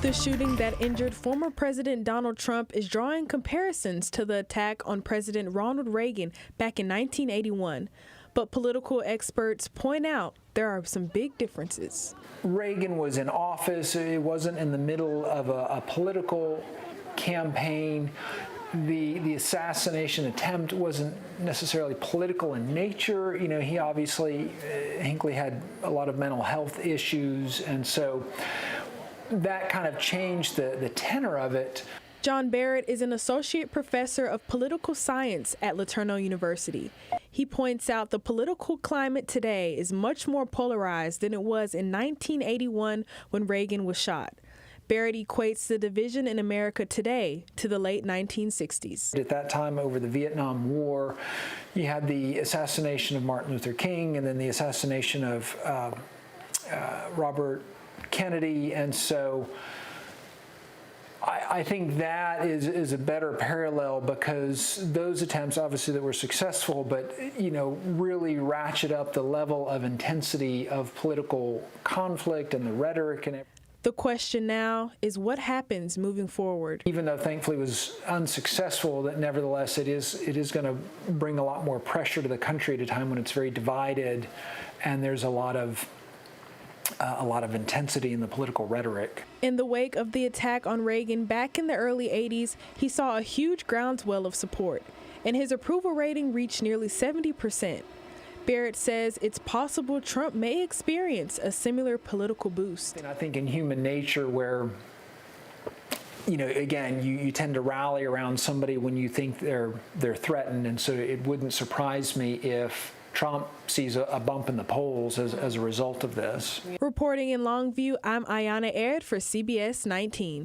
The shooting that injured former President Donald Trump is drawing comparisons to the attack on President Ronald Reagan back in 1981. But political experts point out there are some big differences. Reagan was in office. It wasn't in the middle of a political campaign. The assassination attempt wasn't necessarily political in nature. You know, he obviously, Hinckley had a lot of mental health issues, and so that kind of changed the tenor of it. John Barrett is an associate professor of political science at LeTourneau University. He points out the political climate today is much more polarized than it was in 1981 when Reagan was shot. Barrett equates the division in America today to the late 1960s. At that time, over the Vietnam War, you had the assassination of Martin Luther King and then the assassination of Robert Kennedy, and so I think that is a better parallel, because those attempts, obviously, that were successful, but really ratchet up the level of intensity of political conflict and the rhetoric and everything. The question now is what happens moving forward. Even though thankfully it was unsuccessful, that nevertheless it is going to bring a lot more pressure to the country at a time when it's very divided, and there's a lot of intensity in the political rhetoric. In the wake of the attack on Reagan back in the early 80s, he saw a huge groundswell of support, and his approval rating reached nearly 70%. Barrett says it's possible Trump may experience a similar political boost. And I think in human nature, where again, you tend to rally around somebody when you think they're threatened, and so it wouldn't surprise me if Trump sees a bump in the polls as a result of this. Reporting in Longview, I'm Ayana Aird for CBS 19.